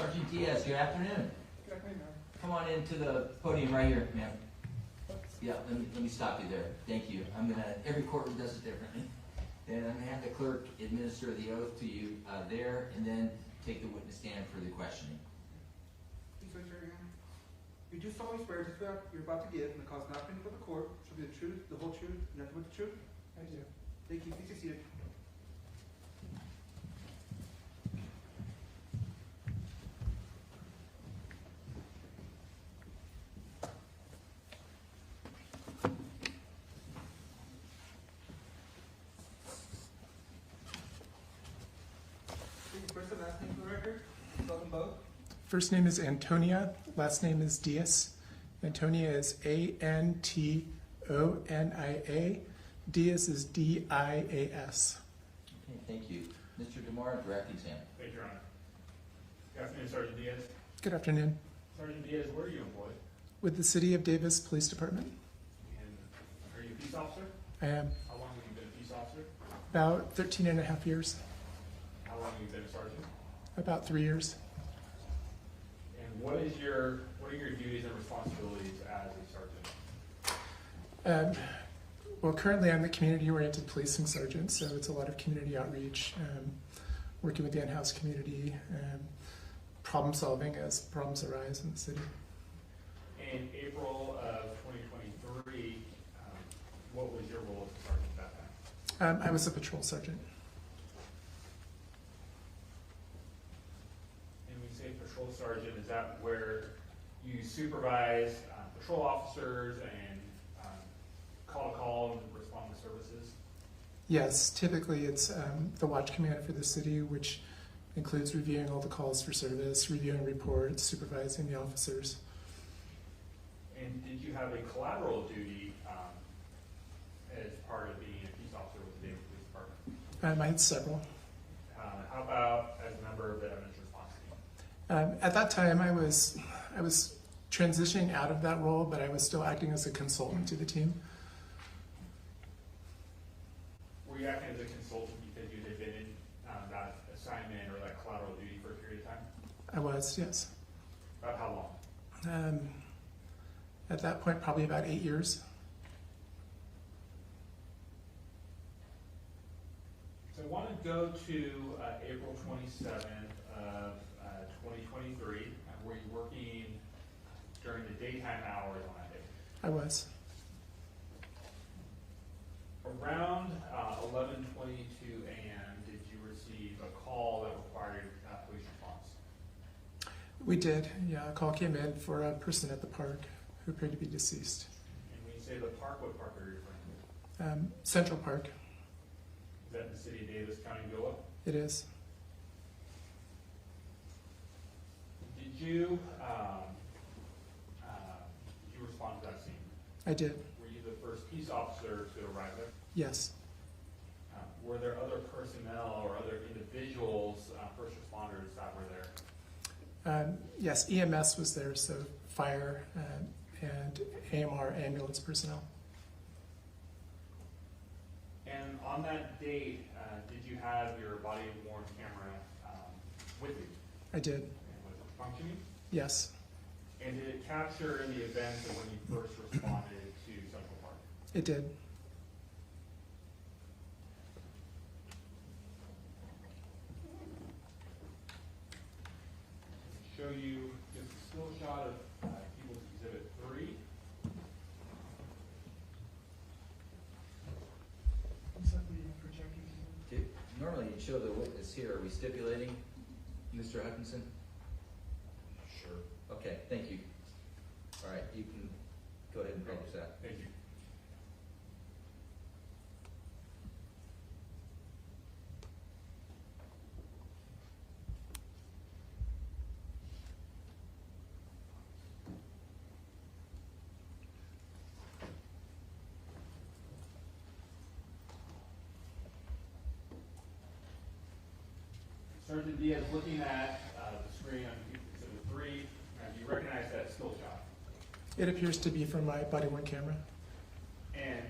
Sergeant Diaz, good afternoon. Good afternoon, ma'am. Come on into the podium right here, ma'am. Yeah, let me stop you there. Thank you. Every courtroom does it differently. And I'm gonna have the clerk administer the oath to you there, and then take the witness stand for the questioning. Please raise your right hand. You do solemnly swear to swear you're about to give and the cause not before the court shall be the truth, the whole truth, and nothing but the truth? I do. Thank you. Please be seated. First and last name for the record. Spell them both. First name is Antonia, last name is Diaz. Antonia is A-N-T-O-N-I-A. Diaz is D-I-A-S. Okay, thank you. Mr. DeMar, direct exam. Thank you, Your Honor. Good afternoon, Sergeant Diaz. Good afternoon. Sergeant Diaz, where are you employed? With the City of Davis Police Department. And are you a peace officer? I am How long have you been a peace officer? about 13 and a half years, How long have you been a sergeant? about 3 years. And what are your duties and responsibilities as a sergeant? Well, currently I'm the community-oriented policing sergeant, so it's a lot of community outreach, working with the in-house community, problem solving as problems arise in the city. In April of 2023, what was your role as a sergeant at that time? I was a patrol sergeant. And when you say patrol sergeant, is that where you supervise patrol officers and call and respond to services? Yes, typically it's the watch command for the city, which includes reviewing all the calls for service, reviewing reports, supervising the officers. And did you have a collateral duty as part of being a peace officer with the Davis Police Department? I had several. How about as a member of the evidence response team? At that time, I was transitioning out of that role, but I was still acting as a consultant to the team. Were you acting as a consultant because you had been in that assignment or that collateral duty for a period of time? I was, yes. About how long? At that point, probably about 8 years. So I want to go to April 27th of 2023. Were you working during the daytime hours on that day? I was. Around 11:22 a.m., did you receive a call that required police response? We did, yeah. A call came in for a person at the park who appeared to be deceased. And when you say the park, what park are you referring to? Central Park, Is that in the city of Davis, County Goa? it is. Did you respond to that scene? I did, Were you the first peace officer to arrive there? yes. Were there other personnel or other individuals, first responders that were there? Yes, EMS was there, so fire and AMR ambulance personnel. And on that date, did you have your body-worn camera with you? I did, And was it functioning? yes, And did it capture the events of when you first responded to Central Park? it did. Show you just a still shot of People's Exhibit 3. Normally you'd show the witness here. Are we stipulating, Mr. Hutchinson? Sure. Okay, thank you. All right, you can go ahead and publish that. Thank you. Sergeant Diaz, looking at the screen on Exhibit 3, do you recognize that still shot? It appears to be from my body-worn camera. And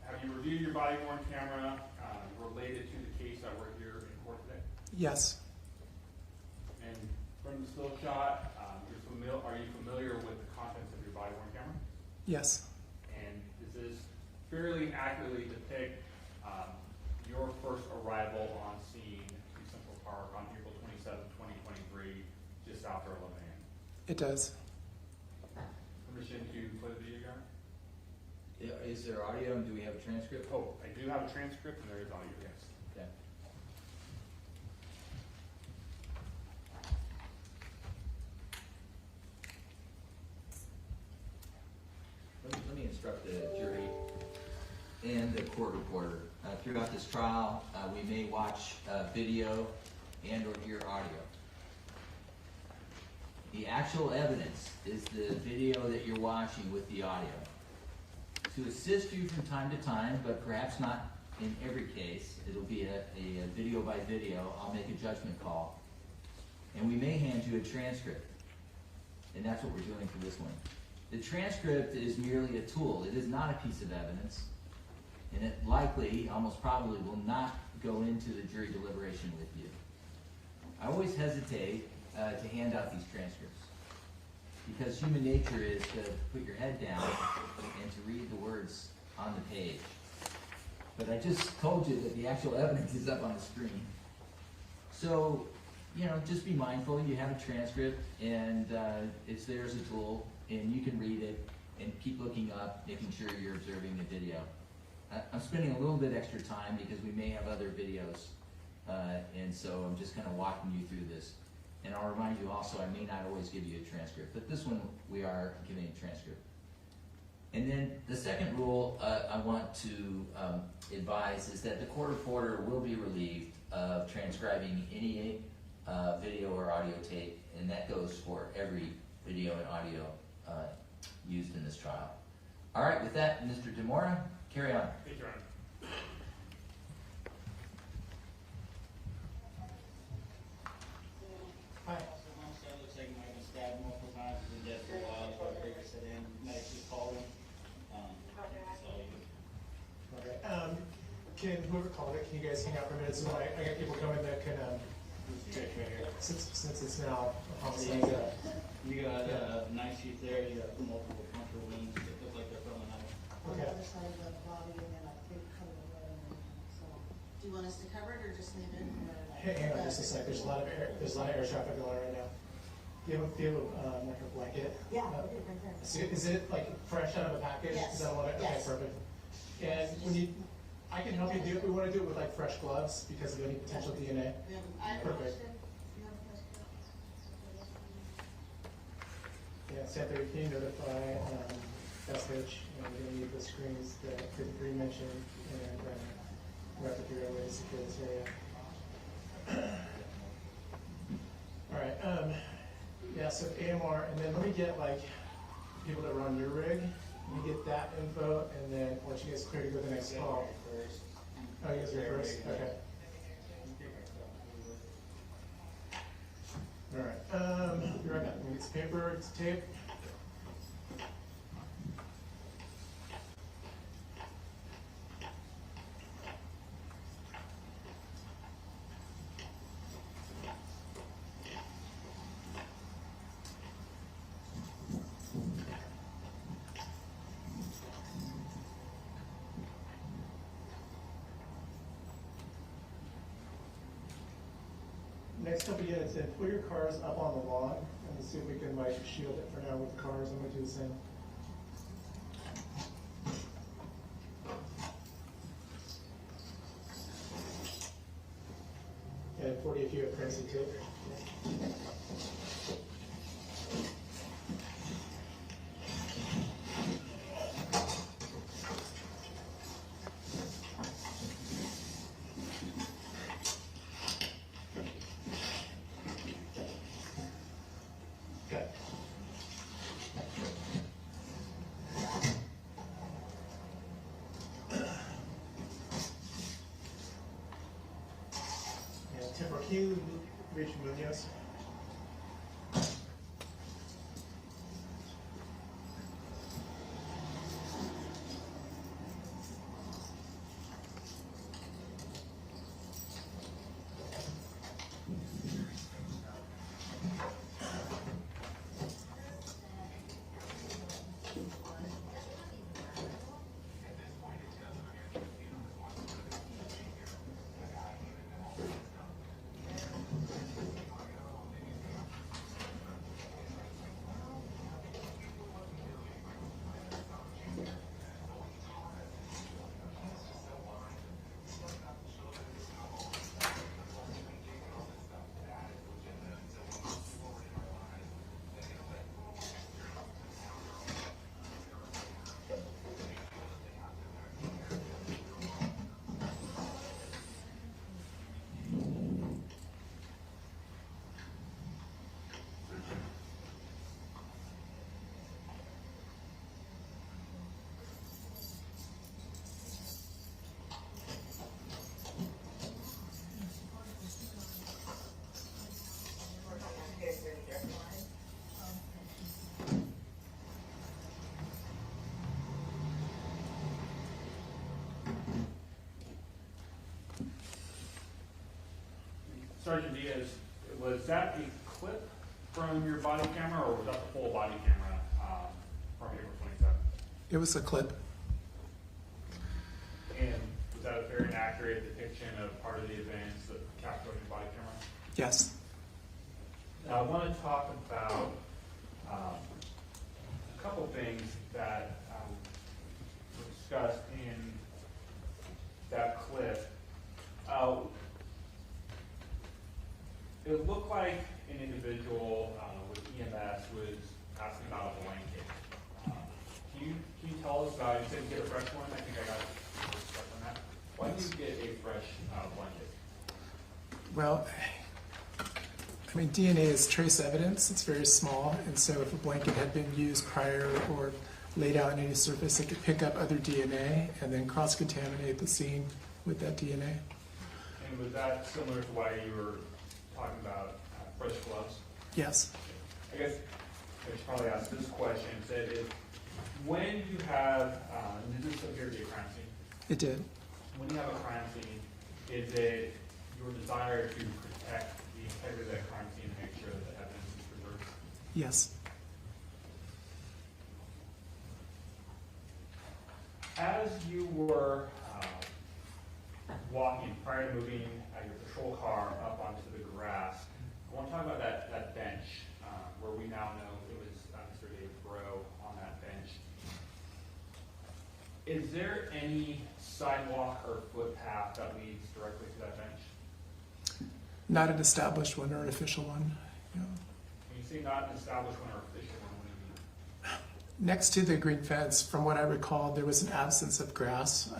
have you reviewed your body-worn camera related to the case that we're here in court today? Yes, And from the still shot, are you familiar with the contents of your body worn camera? Yes. And does this fairly accurately depict your first arrival on scene to Central Park on April 27, 2023, just after 11 a.m.? It does. Permission to play the video camera? Is there audio and do we have a transcript? Oh, I do have a transcript and there is audio, yes. Okay. Let me instruct the jury and the court reporter. Throughout this trial, we may watch video and or hear audio. The actual evidence is the video that you're watching with the audio. To assist you from time to time, but perhaps not in every case, it'll be a video by video, I'll make a judgment call. And we may hand you a transcript. And that's what we're doing for this one. The transcript is merely a tool. It is not a piece of evidence. And it likely, almost probably, will not go into the jury deliberation with you. I always hesitate to hand out these transcripts because human nature is to put your head down and to read the words on the page. But I just told you that the actual evidence is up on the screen. So, just be mindful. You have a transcript and it's there as a tool and you can read it and keep looking up, making sure you're observing the video. I'm spending a little bit extra time because we may have other videos, and so I'm just kind of walking you through this. And I'll remind you also, I may not always give you a transcript, but this one we are giving a transcript. And then the second rule I want to advise is that the court reporter will be relieved of transcribing any video or audio tape, and that goes for every video and audio used in this trial. All right, with that, Mr. DeMora, carry on. Thank you, Your Honor. Hi. Looks like you might have been stabbed multiple times, been dead for a while, so I figured sit in, medically called him. Okay. Can whoever called it, can you guys hang out for a minute so I got people coming that can, since it's now a homicide. You got a knife sheath there, you got multiple puncture wounds that look like they're from a knife. On Okay. the other side of the body and then I think cover the leg. So, do you want us to cover it or just leave it? Hang on just a sec. There's a lot of air traffic going on right now. Do you have like a blanket? Yeah, it is right there. So is it like fresh out of a package? Yes. Is that what okay, Yes. perfect. And when I can help you do it. We want to do it with like fresh gloves because of any potential DNA. We have, I have a Perfect. question. You have a question? Yeah, Santa, can you notify SH? We're going to need the screens that David mentioned, and we have to figure out a way to secure this area. All right. Yeah. So AMR, and then let me get like people that were on your rig. Let me get that info, and then once you guys clear to go to the next call. Oh, you guys are first. Okay. All right. Be right back. Let me get some paper, get some tape. Next up again, it said, put your cars up on the lawn, and let's see if we can like shield it for now with cars. I'm gonna do the same. And 40 if you have currency too. Okay. And Timber, can you reach Munoz? Sergeant Diaz, was that a clip from your body camera, or was that the full body camera from April 27th? It was a clip. And was that a fair and accurate depiction of part of the events that captured on your body camera? Yes. Now, I want to talk about a couple things that were discussed in that clip. It looked like an individual with EMS was asking about a blanket. Can you tell us about, you said you get a fresh one? I think I got stuff on that. Why do you get a fresh blanket? Well, I mean, DNA is trace evidence. It's very small, and so if a blanket had been used prior or laid out on any surface, it could pick up other DNA and then cross-contaminate the scene with that DNA. And was that similar to why you were talking about fresh gloves? Yes. I guess I should probably ask this question. Said when you have, did this appear to be a crime scene? It did. When you have a crime scene, is it your desire to protect the integrity of that crime scene and make sure that the evidence is preserved? Yes. As you were walking, prior to moving your patrol car up onto the grass, I want to talk about that bench where we now know it was Mr. David Breaux on that bench. Is there any sidewalk or footpath that leads directly to that bench? Not an established one or an official one. Yeah. When you say not an established one or official one, what do you mean? Next to the green fence, from what I recall, there was an absence of grass.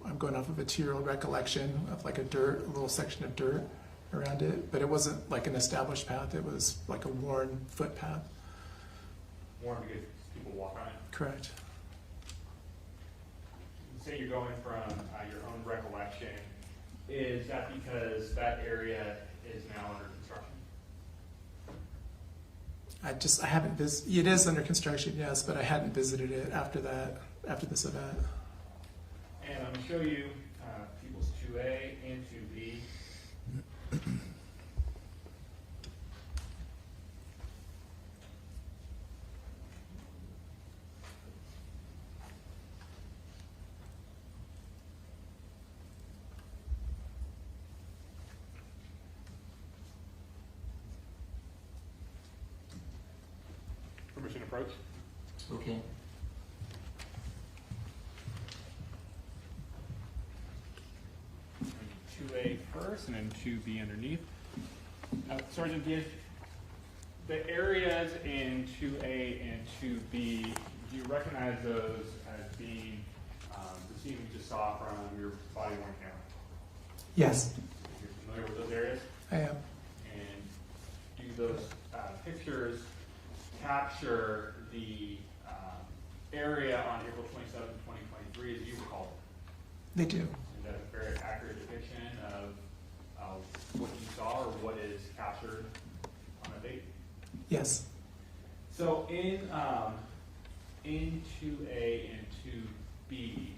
I'm going off of a 2-year-old recollection of like a little section of dirt around it, but it wasn't like an established path. It was like a worn footpath. Worn because people walk on it? Correct. You say you're going from your own recollection. Is that because that area is now under construction? I haven't visited. It is under construction, yes, but I hadn't visited it after this event. And I'm going to show you Peoples 2A and 2B. Permission to approach. Okay. And 2A first and then 2B underneath. Sergeant Diaz, the areas in 2A and 2B, do you recognize those as being the scene we just saw from your body worn camera? Yes, You're familiar with those areas? I am. And do those pictures capture the area on April 27, 2023 as you recall? They do. Is that a very accurate depiction of what you saw or what is captured on a date? Yes. So in 2A and 2B,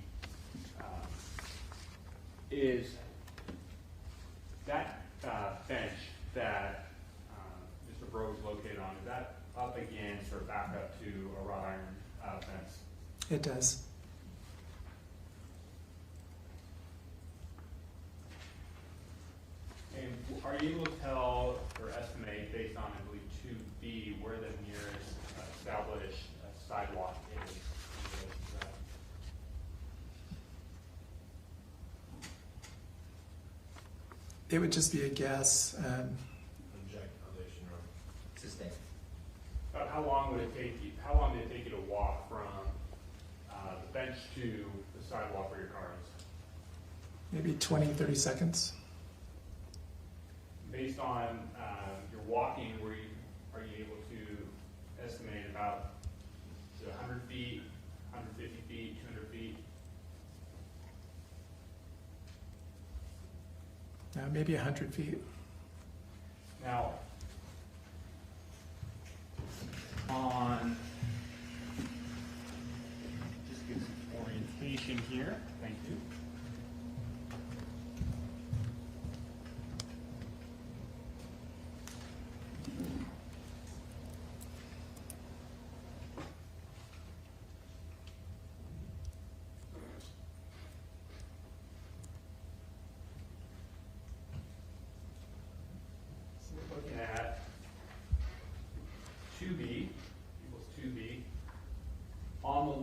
is that bench that Mr. Breaux is located on, is that up against or back up to a wrought iron fence? It does. And are you able to tell or estimate, based on, I believe, 2B, where the nearest established sidewalk is? It would just be a guess. Sustain. About how long would it take you? How long did it take you to walk from the bench to the sidewalk where your car is? Maybe 20, 30 seconds. Based on your walking, are you able to estimate about 100 feet, 150 feet, 200 feet? Maybe 100 feet. Now, just get some orientation here. Thank you.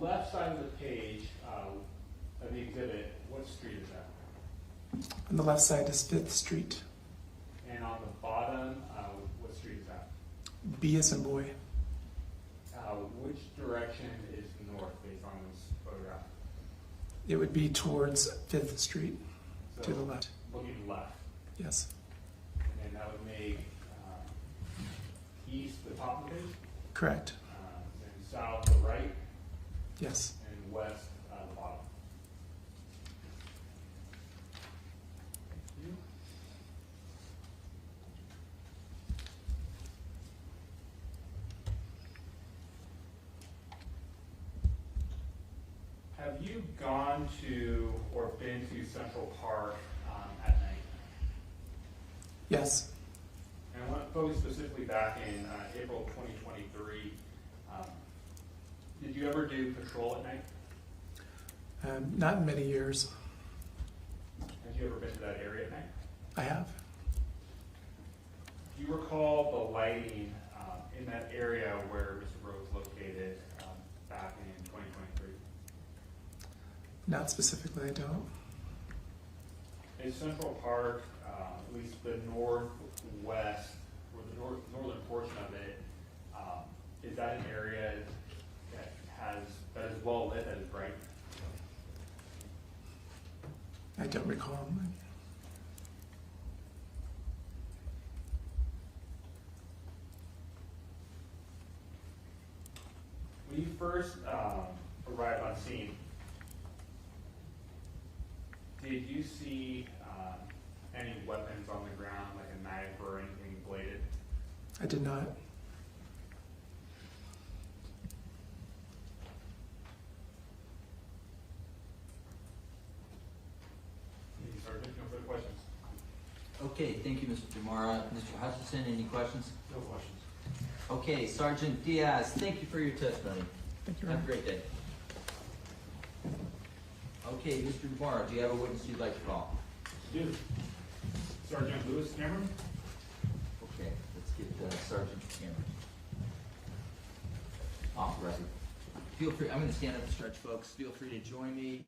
left side of the page, of the exhibit, what street is that? On the left side is 5th Street. And on the bottom, what street is that? B as in boy. Which direction is north based on this photograph? It would be towards 5th Street, So, to the left. looking left. Yes, And then that would make east the top of the page, correct. then south the right, Yes. and west the bottom. Thank you. Have you gone to or been to Central Park at night? Yes. And I want to focus specifically back in April of 2023. Did you ever do patrol at night? Not in many years. Have you ever been to that area at night? I have. Do you recall the lighting in that area where Mr. Breaux was located back in 2023? Not specifically, I don't. Is Central Park, at least the northwest, or the northern portion of it, is that an area that is well lit, that is bright? I don't recall. When you first arrived on scene, did you see any weapons on the ground, like a knife or anything bladed? I did not. Thank you, Sergeant. No further questions? Okay, thank you, Mr. Jamara. Mr. Hutchinson, any questions? No questions. Okay, Sergeant Diaz, thank you for your testimony. Thank you, Have a Ron. great day. Okay, Mr. Jamara, do you have a witness you'd like to call? Do. Sergeant Lewis Cameron? Okay, let's get Sergeant Cameron off the record. Feel free, I'm gonna stand up and stretch, folks. Feel free to join me.